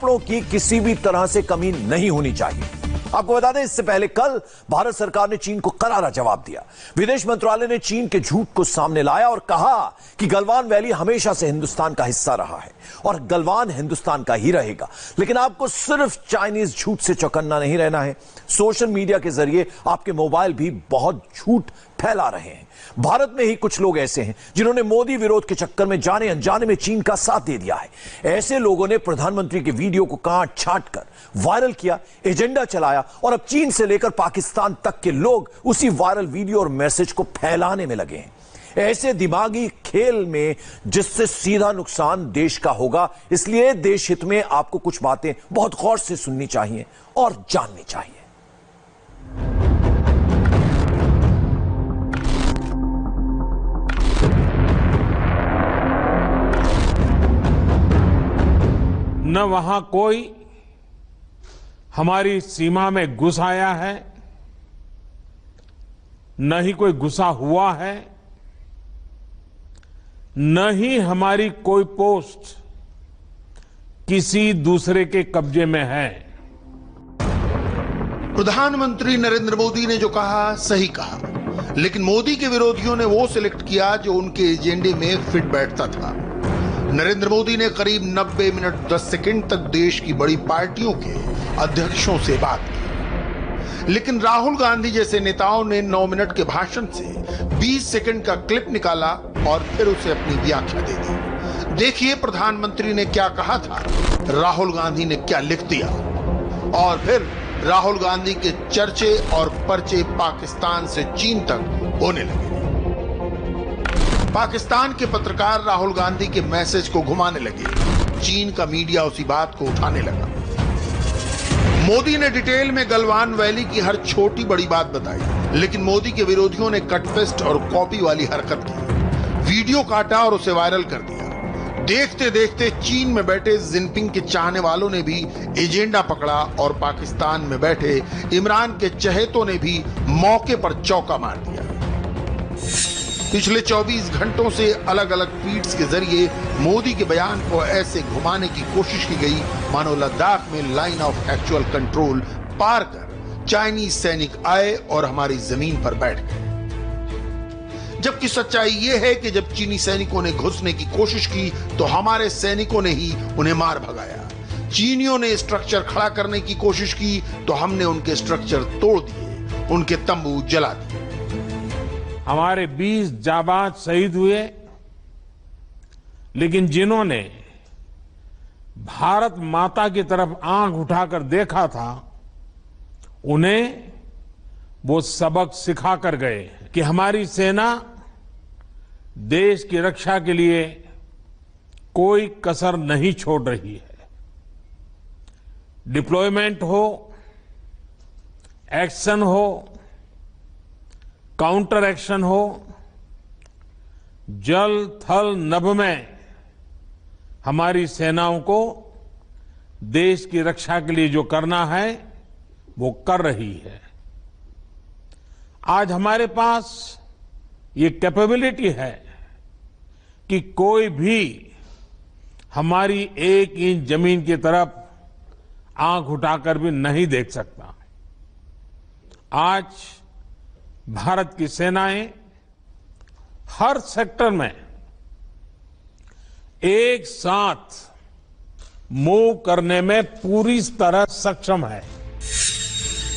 कपड़ों की किसी भी तरह से कमी नहीं होनी चाहिए। आपको बता दें, इससे पहले कल भारत सरकार ने चीन को करारा जवाब दिया। विदेश मंत्रालय ने चीन के झूठ को सामने लाया और कहा कि गलवान वैली हमेशा से हिंदुस्तान का हिस्सा रहा है और गलवान हिंदुस्तान का ही रहेगा। लेकिन आपको सिर्फ चाइनीज झूठ से चौकन्ना नहीं रहना है। सोशल मीडिया के जरिए आपके मोबाइल भी बहुत झूठ फैला रहे हैं। भारत में ही कुछ लोग ऐसे हैं जिन्होंने मोदी विरोध के चक्कर में जाने अनजाने में चीन का साथ दे दिया है। ऐसे लोगों ने प्रधानमंत्री के वीडियो को काट छांट कर वायरल किया, एजेंडा चलाया और अब चीन से लेकर पाकिस्तान तक के लोग उसी वायरल वीडियो और मैसेज को फैलाने में लगे हैं। ऐसे दिमागी खेल में जिससे सीधा नुकसान देश का होगा, इसलिए देश हित में आपको कुछ बातें बहुत गौर से सुननी चाहिए और जाननी चाहिए। न वहां कोई हमारी सीमा में घुस आया है, न ही कोई घुसा हुआ है, न ही हमारी कोई पोस्ट किसी दूसरे के कब्जे में है। प्रधानमंत्री नरेंद्र मोदी ने जो कहा सही कहा, लेकिन मोदी के विरोधियों ने वो सिलेक्ट किया जो उनके एजेंडे में फिट बैठता था। नरेंद्र मोदी ने करीब 90 मिनट 10 सेकंड तक देश की बड़ी पार्टियों के अध्यक्षों से बात की, लेकिन राहुल गांधी जैसे नेताओं ने 9 मिनट के भाषण से 20 सेकंड का क्लिप निकाला और फिर उसे अपनी व्याख्या दे दी। देखिए प्रधानमंत्री ने क्या कहा था, राहुल गांधी ने क्या लिख दिया और फिर राहुल गांधी के चर्चे और पर्चे पाकिस्तान से चीन तक होने लगे। पाकिस्तान के पत्रकार राहुल गांधी के मैसेज को घुमाने लगे, चीन का मीडिया उसी बात को उठाने लगा। मोदी ने डिटेल में गलवान वैली की हर छोटी बड़ी बात बताई, लेकिन मोदी के विरोधियों ने कट पेस्ट और कॉपी वाली हरकत की, वीडियो काटा और उसे वायरल कर दिया। देखते देखते चीन में बैठे जिनपिंग के चाहने वालों ने भी एजेंडा पकड़ा और पाकिस्तान में बैठे इमरान के चहेतों ने भी मौके पर चौका मार दिया। पिछले 24 घंटों से अलग अलग ट्वीट्स के जरिए मोदी के बयान को ऐसे घुमाने की कोशिश की गई मानो लद्दाख में लाइन ऑफ एक्चुअल कंट्रोल पार कर चाइनीज सैनिक आए और हमारी जमीन पर बैठ गए। जबकि सच्चाई यह है कि जब चीनी सैनिकों ने घुसने की कोशिश की तो हमारे सैनिकों ने ही उन्हें मार भगाया। चीनियों ने स्ट्रक्चर खड़ा करने की कोशिश की तो हमने उनके स्ट्रक्चर तोड़ दिए, उनके तंबू जला दिए। हमारे 20 जाबाज शहीद हुए, लेकिन जिन्होंने भारत माता की तरफ आंख उठाकर देखा था, उन्हें वो सबक सिखा कर गए कि हमारी सेना देश की रक्षा के लिए कोई कसर नहीं छोड़ रही है। डिप्लॉयमेंट हो, एक्शन हो, काउंटर एक्शन हो, जल थल नभ में हमारी सेनाओं को देश की रक्षा के लिए जो करना है वो कर रही है। आज हमारे पास ये कैपेबिलिटी है कि कोई भी हमारी 1 इंच जमीन की तरफ आंख उठाकर भी नहीं देख सकता। आज भारत की सेनाएं हर सेक्टर में एक साथ मूव करने में पूरी तरह सक्षम है।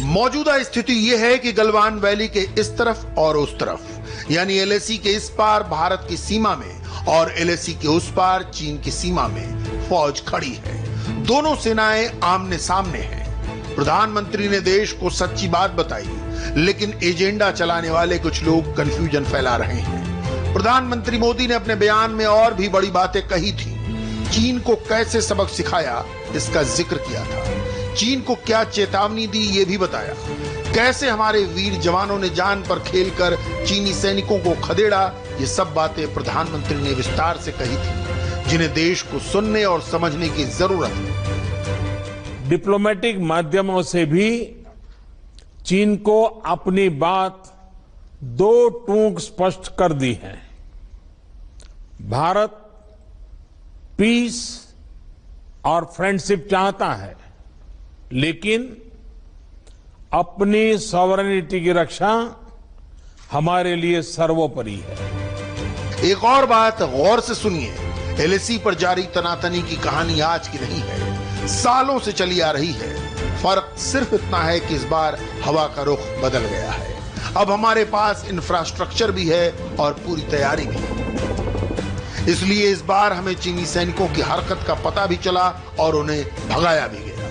मौजूदा स्थिति यह है कि गलवान वैली के इस तरफ और उस तरफ, यानी एलएसी के इस पार भारत की सीमा में और एलएसी के उस पार चीन की सीमा में फौज खड़ी है। दोनों सेनाएं आमने सामने हैं। प्रधानमंत्री ने देश को सच्ची बात बताई, लेकिन एजेंडा चलाने वाले कुछ लोग कंफ्यूजन फैला रहे हैं। प्रधानमंत्री मोदी ने अपने बयान में और भी बड़ी बातें कही थी। चीन को कैसे सबक सिखाया इसका जिक्र किया था, चीन को क्या चेतावनी दी ये भी बताया, कैसे हमारे वीर जवानों ने जान पर खेलकर चीनी सैनिकों को खदेड़ा। ये सब बातें प्रधानमंत्री ने विस्तार से कही थी, जिन्हें देश को सुनने और समझने की जरूरत है। डिप्लोमेटिक माध्यमों से भी चीन को अपनी बात 2 टूक स्पष्ट कर दी है। भारत पीस और फ्रेंडशिप चाहता है, लेकिन अपनी सॉवरेनिटी की रक्षा हमारे लिए सर्वोपरि है। एक और बात गौर से सुनिए, एलएसी पर जारी तनातनी की कहानी आज की नहीं है, सालों से चली आ रही है। फर्क सिर्फ इतना है कि इस बार हवा का रुख बदल गया है। अब हमारे पास इंफ्रास्ट्रक्चर भी है और पूरी तैयारी भी। इसलिए इस बार हमें चीनी सैनिकों की हरकत का पता भी चला और उन्हें भगाया भी गया।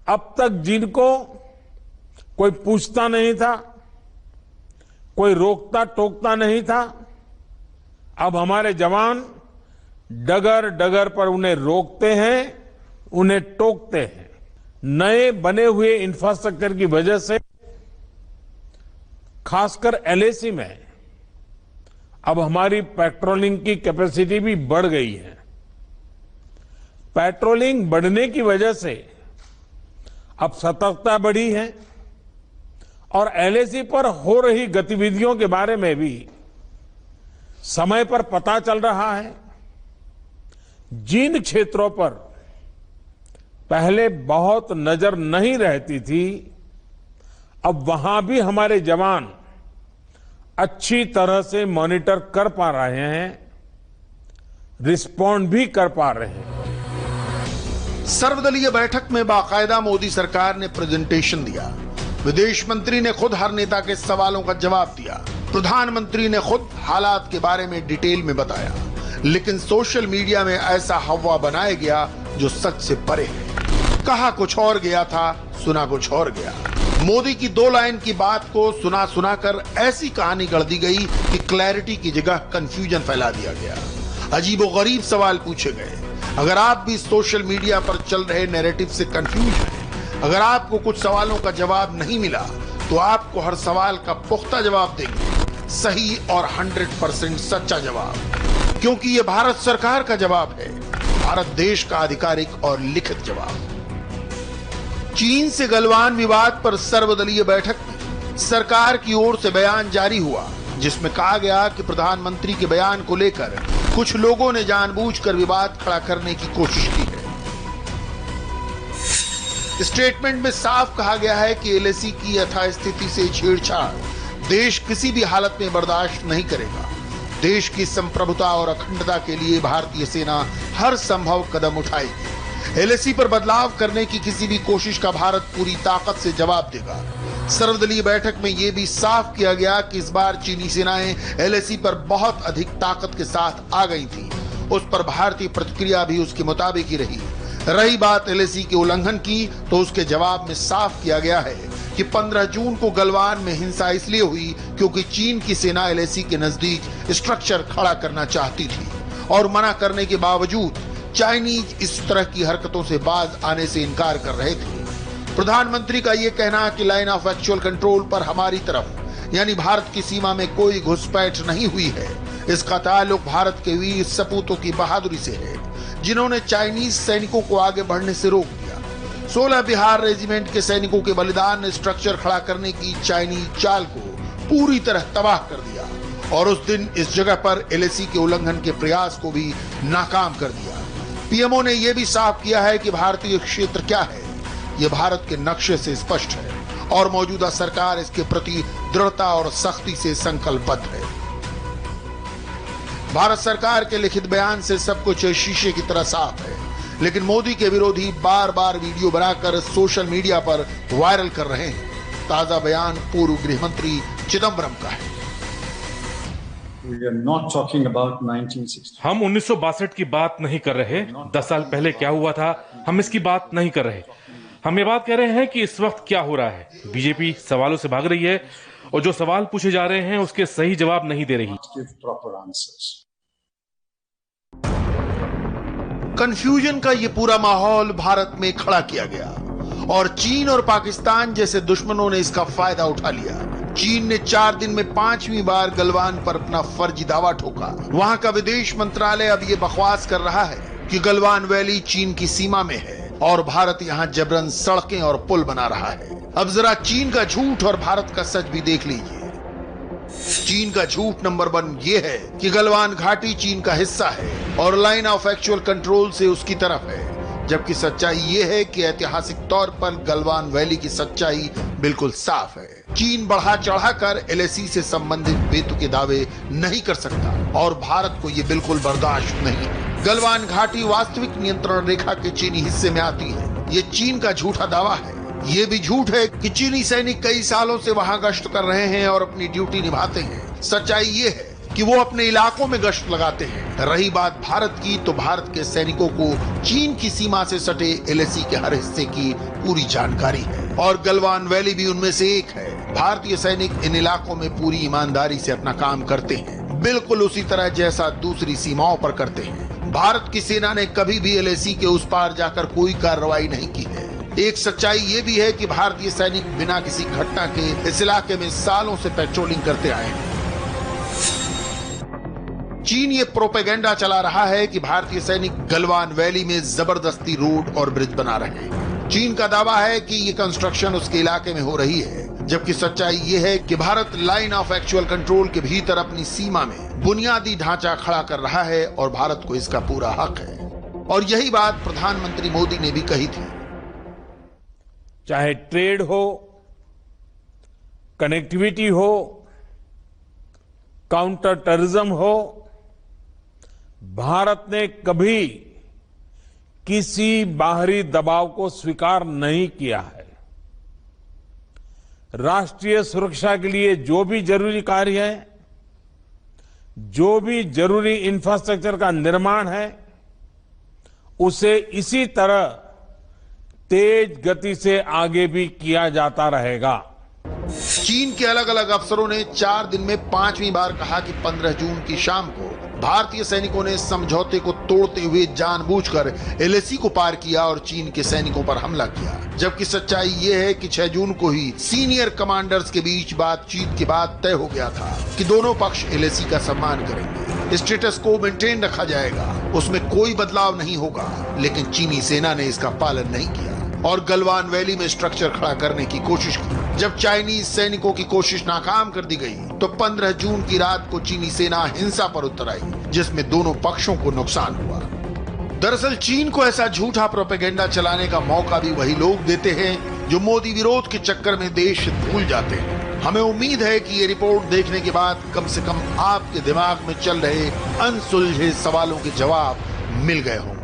अब तक जिनको कोई पूछता नहीं था, कोई रोकता टोकता नहीं था, अब हमारे जवान डगर डगर पर उन्हें रोकते हैं, उन्हें टोकते हैं। नए बने हुए इंफ्रास्ट्रक्चर की वजह से खासकर एलएसी में अब हमारी पेट्रोलिंग की कैपेसिटी भी बढ़ गई है। पेट्रोलिंग बढ़ने की वजह से अब सतर्कता बढ़ी है और एलएसी पर हो रही गतिविधियों के बारे में भी समय पर पता चल रहा है। जिन क्षेत्रों पर पहले बहुत नजर नहीं रहती थी, अब वहां भी हमारे जवान अच्छी तरह से मॉनिटर कर पा रहे हैं, रिस्पॉन्ड भी कर पा रहे हैं। सर्वदलीय बैठक में बाकायदा मोदी सरकार ने प्रेजेंटेशन दिया। विदेश मंत्री ने खुद हर नेता के सवालों का जवाब दिया। प्रधानमंत्री ने खुद हालात के बारे में डिटेल में बताया, लेकिन सोशल मीडिया में ऐसा हवा बनाया गया जो सच से परे है। कहा कुछ और गया था, सुना कुछ और गया। मोदी की 2 लाइन की बात को सुना सुना कर ऐसी कहानी गढ़ दी गई कि क्लैरिटी की जगह कंफ्यूजन फैला दिया गया। अजीबोगरीब सवाल पूछे गए। अगर आप भी सोशल मीडिया पर चल रहे नैरेटिव से कंफ्यूज हैं, अगर आपको कुछ सवालों का जवाब नहीं मिला, तो आपको हर सवाल का पुख्ता जवाब देंगे, सही और 100% सच्चा जवाब, क्योंकि ये भारत सरकार का जवाब है, भारत देश का आधिकारिक और लिखित जवाब। चीन से गलवान विवाद पर सर्वदलीय बैठक में सरकार की ओर से बयान जारी हुआ, जिसमें कहा गया कि प्रधानमंत्री के बयान को लेकर कुछ लोगों ने जानबूझकर विवाद खड़ा करने की कोशिश की है। स्टेटमेंट में साफ कहा गया है कि एलएसी की यथास्थिति से छेड़छाड़ देश किसी भी हालत में बर्दाश्त नहीं करेगा। देश की संप्रभुता और अखंडता के लिए भारतीय सेना हर संभव कदम उठाएगी। एलएसी पर बदलाव करने की किसी भी कोशिश का भारत पूरी ताकत से जवाब देगा। सर्वदलीय बैठक में यह भी साफ किया गया कि इस बार चीनी सेनाएं एलएसी पर बहुत अधिक ताकत के साथ आ गई थी। उस पर भारतीय प्रतिक्रिया भी उसके मुताबिक ही रही। रही बात एलएसी के उल्लंघन की, तो उसके जवाब में साफ किया गया है कि 15 जून को गलवान में हिंसा इसलिए हुई क्योंकि चीन की सेना एलएसी के नजदीक स्ट्रक्चर खड़ा करना चाहती थी और मना करने के बावजूद चाइनीज इस तरह की हरकतों से बाज आने से इनकार कर रहे थे। प्रधानमंत्री का यह कहना कि लाइन ऑफ एक्चुअल कंट्रोल पर हमारी तरफ यानी भारत की सीमा में कोई घुसपैठ नहीं हुई है, इसका ताल्लुक भारत के वीर सपूतों की बहादुरी से है, जिन्होंने चाइनीज सैनिकों को आगे बढ़ने से रोक दिया। 16 बिहार रेजिमेंट के सैनिकों के बलिदान ने स्ट्रक्चर खड़ा करने की चाइनीज चाल को पूरी तरह तबाह कर दिया और उस दिन इस जगह पर एलएसी के उल्लंघन के प्रयास को भी नाकाम कर दिया। पीएमओ ने यह भी साफ किया है कि भारतीय क्षेत्र क्या है, यह भारत के नक्शे से स्पष्ट है और मौजूदा सरकार इसके प्रति दृढ़ता और सख्ती से संकल्पबद्ध है। भारत सरकार के लिखित बयान से सब कुछ शीशे की तरह साफ है, लेकिन मोदी के विरोधी बार बार वीडियो बनाकर सोशल मीडिया पर वायरल कर रहे हैं। ताजा बयान पूर्व गृह मंत्री चिदम्बरम का है। हम 1962 की बात नहीं कर रहे। 10 साल पहले क्या हुआ था, हम इसकी बात नहीं कर रहे। हम ये बात कह रहे हैं कि इस वक्त क्या हो रहा है। बीजेपी सवालों से भाग रही है और जो सवाल पूछे जा रहे हैं उसके सही जवाब नहीं दे रही। कंफ्यूजन का ये पूरा माहौल भारत में खड़ा किया गया और चीन और पाकिस्तान जैसे दुश्मनों ने इसका फायदा उठा लिया। चीन ने 4 दिन में 5वीं बार गलवान पर अपना फर्जी दावा ठोका। वहां का विदेश मंत्रालय अब ये बकवास कर रहा है कि गलवान वैली चीन की सीमा में है और भारत यहां जबरन सड़कें और पुल बना रहा है। अब जरा चीन का झूठ और भारत का सच भी देख लीजिए। चीन का झूठ नंबर 1 ये है कि गलवान घाटी चीन का हिस्सा है और लाइन ऑफ एक्चुअल कंट्रोल से उसकी तरफ है, जबकि सच्चाई ये है कि ऐतिहासिक तौर पर गलवान वैली की सच्चाई बिल्कुल साफ है। चीन बढ़ा चढ़ाकर एलएसी से संबंधित बेतुके दावे नहीं कर सकता और भारत को ये बिल्कुल बर्दाश्त नहीं है। गलवान घाटी वास्तविक नियंत्रण रेखा के चीनी हिस्से में आती है। ये चीन का झूठा दावा है। ये भी झूठ है कि चीनी सैनिक कई सालों से वहां गश्त कर रहे हैं और अपनी ड्यूटी निभाते हैं। सच्चाई ये है कि वो अपने इलाकों में गश्त लगाते हैं। रही बात भारत की, तो भारत के सैनिकों को चीन की सीमा से सटे एलएसी के हर हिस्से की पूरी जानकारी है और गलवान वैली भी उनमें से एक है। भारतीय सैनिक इन इलाकों में पूरी ईमानदारी से अपना काम करते हैं, बिल्कुल उसी तरह जैसा दूसरी सीमाओं पर करते हैं। भारत की सेना ने कभी भी एलएसी के उस पार जाकर कोई कार्रवाई नहीं की है। एक सच्चाई ये भी है कि भारतीय सैनिक बिना किसी घटना के इस इलाके में सालों से पेट्रोलिंग करते आए हैं। चीन ये प्रोपेगेंडा चला रहा है कि भारतीय सैनिक गलवान वैली में जबरदस्ती रोड और ब्रिज बना रहे हैं। चीन का दावा है कि ये कंस्ट्रक्शन उसके इलाके में हो रही है, जबकि सच्चाई ये है कि Bharat line of actual control के भीतर अपनी सीमा में बुनियादी ढांचा खड़ा कर रहा है और भारत को इसका पूरा हक है। और यही बात प्रधानमंत्री मोदी ने भी कही थी। चाहे ट्रेड हो, कनेक्टिविटी हो, काउंटर टेररिज्म हो, भारत ने कभी किसी बाहरी दबाव को स्वीकार नहीं किया है। राष्ट्रीय सुरक्षा के लिए जो भी जरूरी कार्य है, जो भी जरूरी इंफ्रास्ट्रक्चर का निर्माण है, उसे इसी तरह तेज गति से आगे भी किया जाता रहेगा। चीन के अलग अलग अफसरों ने 4 दिन में 5वीं बार कहा कि 15 जून की शाम को भारतीय सैनिकों ने समझौते को तोड़ते हुए जानबूझकर एलएसी को पार किया और चीन के सैनिकों पर हमला किया, जबकि सच्चाई ये है कि 6 जून को ही सीनियर कमांडर्स के बीच बातचीत के बाद तय हो गया था कि दोनों पक्ष एलएसी का सम्मान करेंगे, स्टेटस को मेंटेन रखा जाएगा, उसमें कोई बदलाव नहीं होगा। लेकिन चीनी सेना ने इसका पालन नहीं किया और गलवान वैली में स्ट्रक्चर खड़ा करने की कोशिश की। जब चाइनीज सैनिकों की कोशिश नाकाम कर दी गई, तो 15 जून की रात को चीनी सेना हिंसा पर उतर आई, जिसमें दोनों पक्षों को नुकसान हुआ। दरअसल चीन को ऐसा झूठा प्रोपेगेंडा चलाने का मौका भी वही लोग देते हैं जो मोदी विरोध के चक्कर में देश भूल जाते हैं। हमें उम्मीद है कि ये रिपोर्ट देखने के बाद कम से कम आपके दिमाग में चल रहे अनसुलझे सवालों के जवाब मिल गए होंगे।